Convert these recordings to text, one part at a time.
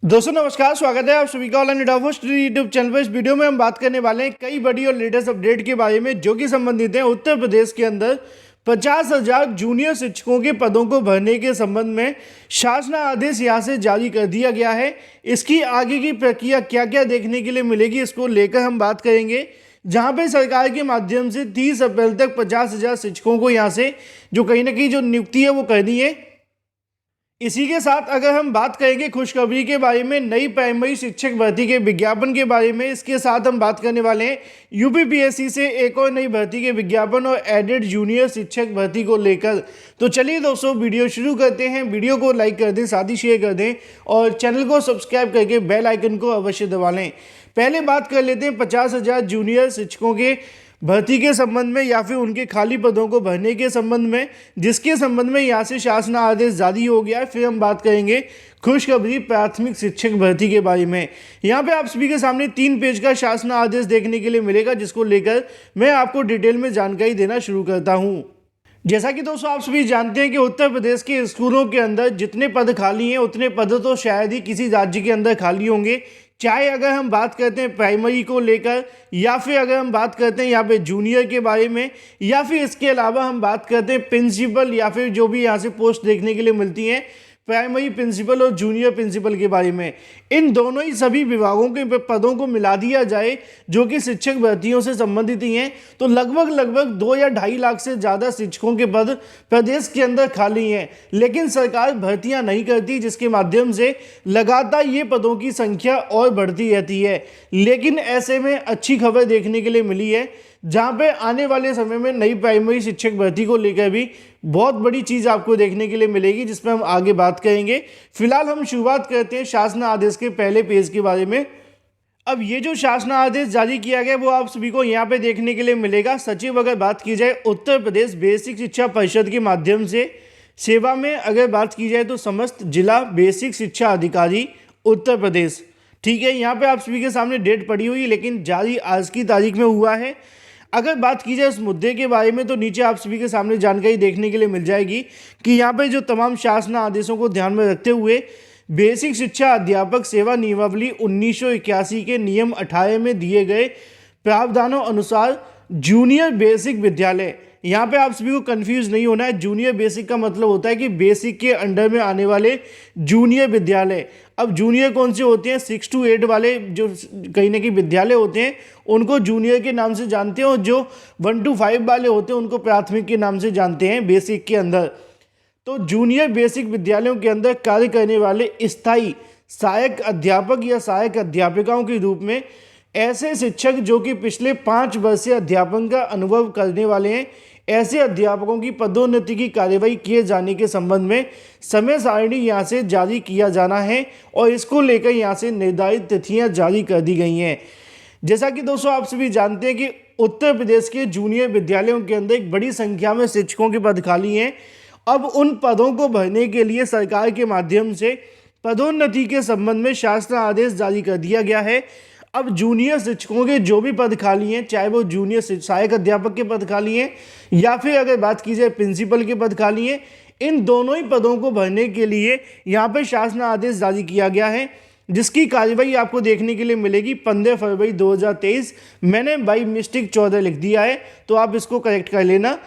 दोस्तों नमस्कार, स्वागत है आप सभी का ऑनलाइन यूट्यूब चैनल पर। इस वीडियो में हम बात करने वाले हैं कई बड़ी और लेटेस्ट अपडेट के बारे में जो कि संबंधित है उत्तर प्रदेश के अंदर 50,000 जूनियर शिक्षकों के पदों को भरने के संबंध में शासन आदेश यहां से जारी कर दिया गया है। इसकी आगे की प्रक्रिया क्या क्या देखने के लिए मिलेगी, इसको लेकर हम बात करेंगे। जहां पे सरकार के माध्यम से 30 अप्रैल तक 50,000 शिक्षकों को यहां से जो कहीं ना कहीं जो नियुक्ति है वो करनी है। इसी के साथ अगर हम बात करेंगे खुशखबरी के बारे में, नई प्राइमरी शिक्षक भर्ती के विज्ञापन के बारे में, इसके साथ हम बात करने वाले हैं यूपीपीएससी से एक और नई भर्ती के विज्ञापन और एडेड जूनियर शिक्षक भर्ती को लेकर। तो चलिए दोस्तों वीडियो शुरू करते हैं। वीडियो को लाइक कर दें, साथ ही शेयर कर दें और चैनल को सब्सक्राइब करके बेल आइकन को अवश्य दबा लें। पहले बात कर लेते हैं 50,000 जूनियर शिक्षकों के भर्ती के संबंध में या फिर उनके खाली पदों को भरने के संबंध में, जिसके संबंध में यहाँ से शासन आदेश जारी हो गया है। फिर हम बात करेंगे खुशखबरी प्राथमिक शिक्षक भर्ती के बारे में। यहाँ पे आप सभी के सामने 3 पेज का शासन आदेश देखने के लिए मिलेगा, जिसको लेकर मैं आपको डिटेल में जानकारी देना शुरू करता हूँ। जैसा कि दोस्तों आप सभी जानते हैं कि उत्तर प्रदेश के स्कूलों के अंदर जितने पद खाली हैं उतने पद तो शायद ही किसी राज्य के अंदर खाली होंगे। चाहे अगर हम बात करते हैं प्राइमरी को लेकर या फिर अगर हम बात करते हैं यहाँ पे जूनियर के बारे में, या फिर इसके अलावा हम बात करते हैं प्रिंसिपल या फिर जो भी यहाँ से पोस्ट देखने के लिए मिलती हैं प्राइमरी प्रिंसिपल और जूनियर प्रिंसिपल के बारे में, इन दोनों ही सभी विभागों के पदों को मिला दिया जाए जो कि शिक्षक भर्तियों से संबंधित ही हैं, तो लगभग 2 या 2.5 लाख से ज़्यादा शिक्षकों के पद प्रदेश के अंदर खाली हैं। लेकिन सरकार भर्तियां नहीं करती, जिसके माध्यम से लगातार ये पदों की संख्या और बढ़ती रहती है। लेकिन ऐसे में अच्छी खबर देखने के लिए मिली है, जहाँ पे आने वाले समय में नई प्राइमरी शिक्षक भर्ती को लेकर भी बहुत बड़ी चीज़ आपको देखने के लिए मिलेगी, जिसमें हम आगे बात करेंगे। फिलहाल हम शुरुआत करते हैं शासन आदेश के पहले पेज के बारे में। अब ये जो शासन आदेश जारी किया गया वो आप सभी को यहाँ पे देखने के लिए मिलेगा। सचिव अगर बात की जाए उत्तर प्रदेश बेसिक शिक्षा परिषद के माध्यम से सेवा में अगर बात की जाए तो समस्त जिला बेसिक शिक्षा अधिकारी उत्तर प्रदेश, ठीक है। यहाँ पे आप सभी के सामने डेट पड़ी हुई, लेकिन जारी आज की तारीख में हुआ है। अगर बात की जाए इस मुद्दे के बारे में तो नीचे आप सभी के सामने जानकारी देखने के लिए मिल जाएगी कि यहाँ पे जो तमाम शासन आदेशों को ध्यान में रखते हुए बेसिक शिक्षा अध्यापक सेवा नियमावली 1981 के नियम 18 में दिए गए प्रावधानों अनुसार जूनियर बेसिक विद्यालय, यहाँ पे आप सभी को कंफ्यूज नहीं होना है। जूनियर बेसिक का मतलब होता है कि बेसिक के अंडर में आने वाले जूनियर विद्यालय। अब जूनियर कौन से होते हैं? 6 to 8 वाले जो कहीं ना कहीं विद्यालय होते हैं उनको जूनियर के नाम से जानते हैं, और जो 1 to 5 वाले होते हैं उनको प्राथमिक के नाम से जानते हैं बेसिक के अंदर। तो जूनियर बेसिक विद्यालयों के अंदर कार्य करने वाले स्थायी सहायक अध्यापक या सहायक अध्यापिकाओं के रूप में ऐसे शिक्षक जो कि पिछले 5 वर्षीय अध्यापन का अनुभव करने वाले हैं, ऐसे अध्यापकों की पदोन्नति की कार्यवाही किए जाने के संबंध में समय सारणी यहाँ से जारी किया जाना है, और इसको लेकर यहाँ से निर्धारित तिथियाँ जारी कर दी गई हैं। जैसा कि दोस्तों आप सभी जानते हैं कि उत्तर प्रदेश के जूनियर विद्यालयों के अंदर एक बड़ी संख्या में शिक्षकों के पद खाली हैं। अब उन पदों को भरने के लिए सरकार के माध्यम से पदोन्नति के संबंध में शासन आदेश जारी कर दिया गया है। अब जूनियर शिक्षकों के जो भी पद खाली हैं, चाहे वो जूनियर सहायक अध्यापक के पद खाली हैं या फिर अगर बात की जाए प्रिंसिपल के पद खाली हैं, इन दोनों ही पदों को भरने के लिए यहाँ पर शासन आदेश जारी किया गया है, जिसकी कार्यवाही आपको देखने के लिए मिलेगी 15 फरवरी 2023। मैंने बाई मिस्टेक 14 लिख दिया है, तो आप इसको करेक्ट कर लेना।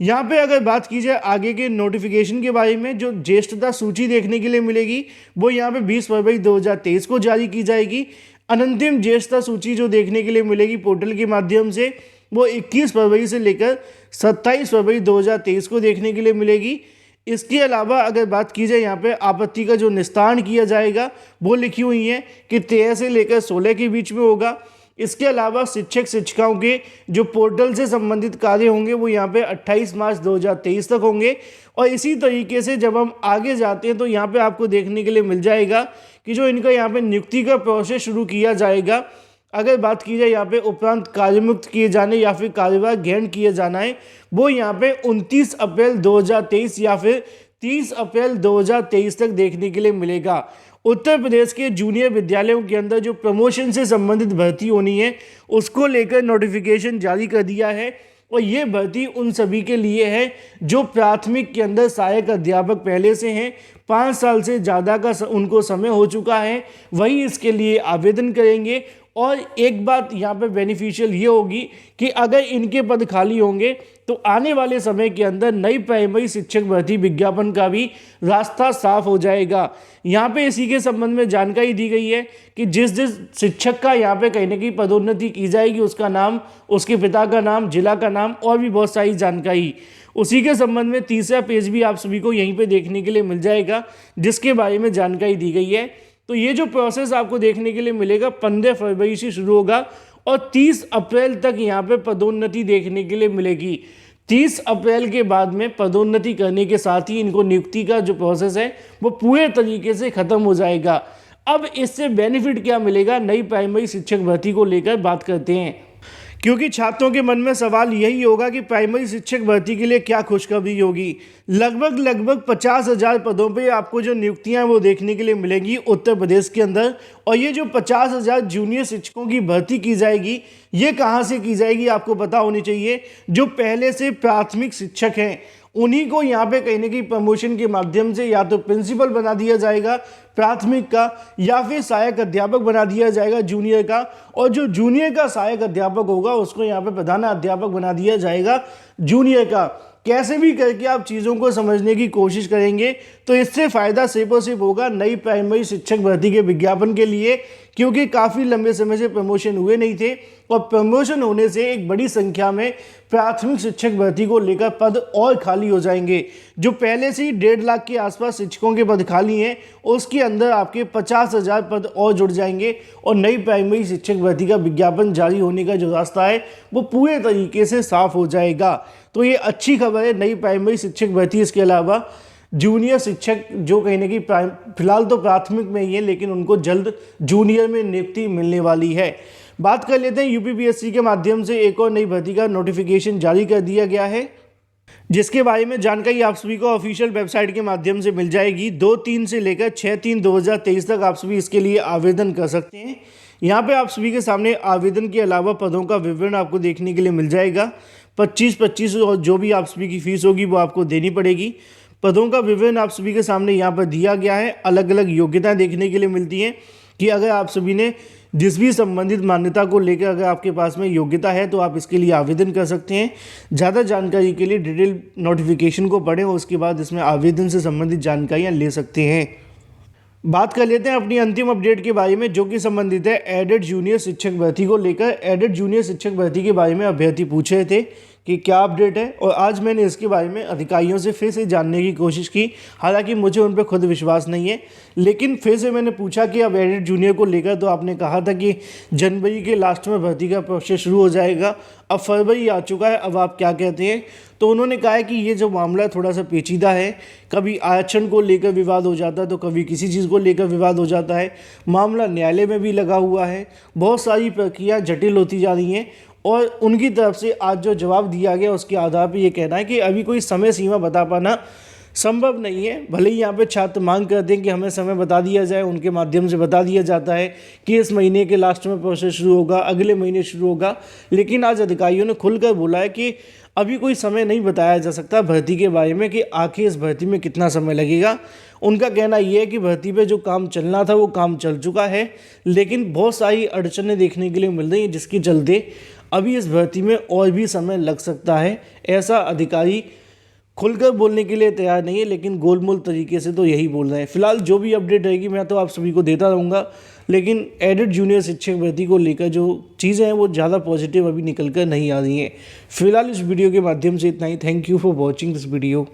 यहाँ पे अगर बात की जाए आगे के नोटिफिकेशन के बारे में, जो ज्येष्ठता सूची देखने के लिए मिलेगी वो यहाँ पे 20 फरवरी 2023 को जारी की जाएगी। अनंतिम ज्येष्ठता सूची जो देखने के लिए मिलेगी पोर्टल के माध्यम से वो 21 फरवरी से लेकर 27 फरवरी 2023 को देखने के लिए मिलेगी। इसके अलावा अगर बात की जाए यहाँ पे आपत्ति का जो निस्तारण किया जाएगा वो लिखी हुई है कि 13 से लेकर 16 के बीच में होगा। इसके अलावा शिक्षक शिक्षिकाओं के जो पोर्टल से संबंधित कार्य होंगे वो यहाँ पे 28 मार्च 2023 तक होंगे। और इसी तरीके से जब हम आगे जाते हैं तो यहाँ पे आपको देखने के लिए मिल जाएगा कि जो इनका यहाँ पे नियुक्ति का प्रोसेस शुरू किया जाएगा। अगर बात की जाए यहाँ पे उपरांत कार्यमुक्त किए जाने या फिर कार्यभार ग्रहण किए जाना है, वो यहाँ पे 29 अप्रैल 2023 या फिर 30 अप्रैल 2023 तक देखने के लिए मिलेगा। उत्तर प्रदेश के जूनियर विद्यालयों के अंदर जो प्रमोशन से संबंधित भर्ती होनी है उसको लेकर नोटिफिकेशन जारी कर दिया है। और ये भर्ती उन सभी के लिए है जो प्राथमिक के अंदर सहायक अध्यापक पहले से हैं, 5 साल से ज़्यादा का उनको समय हो चुका है, वही इसके लिए आवेदन करेंगे। और एक बात यहाँ पे बेनिफिशियल ये होगी कि अगर इनके पद खाली होंगे तो आने वाले समय के अंदर नई प्राइमरी शिक्षक भर्ती विज्ञापन का भी रास्ता साफ हो जाएगा। यहाँ पे इसी के संबंध में जानकारी दी गई है कि जिस शिक्षक का यहाँ पे कहीं ना कहीं पदोन्नति की जाएगी उसका नाम, उसके पिता का नाम, जिला का नाम और भी बहुत सारी जानकारी, उसी के संबंध में तीसरा पेज भी आप सभी को यहीं पे देखने के लिए मिल जाएगा जिसके बारे में जानकारी दी गई है। तो ये जो प्रोसेस आपको देखने के लिए मिलेगा 15 फरवरी से शुरू होगा और 30 अप्रैल तक यहाँ पे पदोन्नति देखने के लिए मिलेगी। 30 अप्रैल के बाद में पदोन्नति करने के साथ ही इनको नियुक्ति का जो प्रोसेस है वो पूरे तरीके से खत्म हो जाएगा। अब इससे बेनिफिट क्या मिलेगा, नई प्राइमरी शिक्षक भर्ती को लेकर बात करते हैं, क्योंकि छात्रों के मन में सवाल यही होगा कि प्राइमरी शिक्षक भर्ती के लिए क्या खुशखबरी होगी। लगभग 50,000 पदों पे आपको जो नियुक्तियां वो देखने के लिए मिलेंगी उत्तर प्रदेश के अंदर। और ये जो 50,000 जूनियर शिक्षकों की भर्ती की जाएगी ये कहाँ से की जाएगी आपको पता होनी चाहिए। जो पहले से प्राथमिक शिक्षक हैं उन्हीं को यहाँ पे कहीं ना कहीं प्रमोशन के माध्यम से या तो प्रिंसिपल बना दिया जाएगा प्राथमिक का, या फिर सहायक अध्यापक बना दिया जाएगा जूनियर का, और जो जूनियर का सहायक अध्यापक होगा उसको यहाँ पे प्रधान अध्यापक बना दिया जाएगा जूनियर का। कैसे भी करके आप चीज़ों को समझने की कोशिश करेंगे तो इससे फ़ायदा सिर्फ और सिर्फ होगा नई प्राइमरी शिक्षक भर्ती के विज्ञापन के लिए, क्योंकि काफ़ी लंबे समय से प्रमोशन हुए नहीं थे और प्रमोशन होने से एक बड़ी संख्या में प्राथमिक शिक्षक भर्ती को लेकर पद और खाली हो जाएंगे। जो पहले से ही 1.5 लाख के आसपास शिक्षकों के पद खाली हैं उसके अंदर आपके 50,000 पद और जुड़ जाएंगे और नई प्राइमरी शिक्षक भर्ती का विज्ञापन जारी होने का जो रास्ता है वो पूरे तरीके से साफ हो जाएगा। तो ये अच्छी खबर है नई प्राइमरी शिक्षक भर्ती। इसके अलावा जूनियर शिक्षक जो कहीं ना कहीं फिलहाल तो प्राथमिक में ही है लेकिन उनको जल्द जूनियर में नियुक्ति मिलने वाली है। बात कर लेते हैं यूपीपीएससी के माध्यम से एक और नई भर्ती का नोटिफिकेशन जारी कर दिया गया है जिसके बारे में जानकारी आप सभी को ऑफिशियल वेबसाइट के माध्यम से मिल जाएगी। 2/3 से लेकर 6/3/2023 तक आप सभी इसके लिए आवेदन कर सकते हैं। यहाँ पे आप सभी के सामने आवेदन के अलावा पदों का विवरण आपको देखने के लिए मिल जाएगा। 25 और जो भी आप सभी की फीस होगी वो आपको देनी पड़ेगी। पदों का विवरण आप सभी के सामने यहाँ पर दिया गया है। अलग अलग योग्यताएं देखने के लिए मिलती हैं कि अगर आप सभी ने जिस भी संबंधित मान्यता को लेकर अगर आपके पास में योग्यता है तो आप इसके लिए आवेदन कर सकते हैं। ज़्यादा जानकारी के लिए डिटेल नोटिफिकेशन को पढ़ें और उसके बाद इसमें आवेदन से संबंधित जानकारियाँ ले सकते हैं। बात कर लेते हैं अपनी अंतिम अपडेट के बारे में जो कि संबंधित है एडेड जूनियर शिक्षक भर्ती को लेकर। एडेड जूनियर शिक्षक भर्ती के बारे में अभ्यर्थी पूछ रहे थे कि क्या अपडेट है और आज मैंने इसके बारे में अधिकारियों से फिर से जानने की कोशिश की। हालांकि मुझे उन पर खुद विश्वास नहीं है लेकिन फिर से मैंने पूछा कि अब एडेड जूनियर को लेकर तो आपने कहा था कि जनवरी के लास्ट में भर्ती का प्रोसेस शुरू हो जाएगा, अब फरवरी आ चुका है, अब आप क्या कहते हैं। तो उन्होंने कहा है कि ये जो मामला थोड़ा सा पेचीदा है, कभी आरक्षण को लेकर विवाद हो जाता है तो कभी किसी चीज़ को लेकर विवाद हो जाता है, मामला न्यायालय में भी लगा हुआ है, बहुत सारी प्रक्रिया जटिल होती जा रही हैं। और उनकी तरफ से आज जो जवाब दिया गया उसके आधार पर ये कहना है कि अभी कोई समय सीमा बता पाना संभव नहीं है। भले ही यहाँ पे छात्र मांग करते हैं कि हमें समय बता दिया जाए, उनके माध्यम से बता दिया जाता है कि इस महीने के लास्ट में प्रोसेस शुरू होगा, अगले महीने शुरू होगा, लेकिन आज अधिकारियों ने खुलकर बोला है कि अभी कोई समय नहीं बताया जा सकता भर्ती के बारे में कि आखिर इस भर्ती में कितना समय लगेगा। उनका कहना यह है कि भर्ती पे जो काम चलना था वो काम चल चुका है, लेकिन बहुत सारी अड़चनें देखने के लिए मिल रही हैं जिसके चलते अभी इस भर्ती में और भी समय लग सकता है। ऐसा अधिकारी खुलकर बोलने के लिए तैयार नहीं है लेकिन गोलमोल तरीके से तो यही बोल रहे हैं। फिलहाल जो भी अपडेट रहेगी मैं तो आप सभी को देता रहूँगा, लेकिन एडेड जूनियर शिक्षक भर्ती को लेकर जो चीज़ें हैं वो ज़्यादा पॉजिटिव अभी निकल कर नहीं आ रही हैं। फिलहाल इस वीडियो के माध्यम से इतना ही। Thank you for watching this video.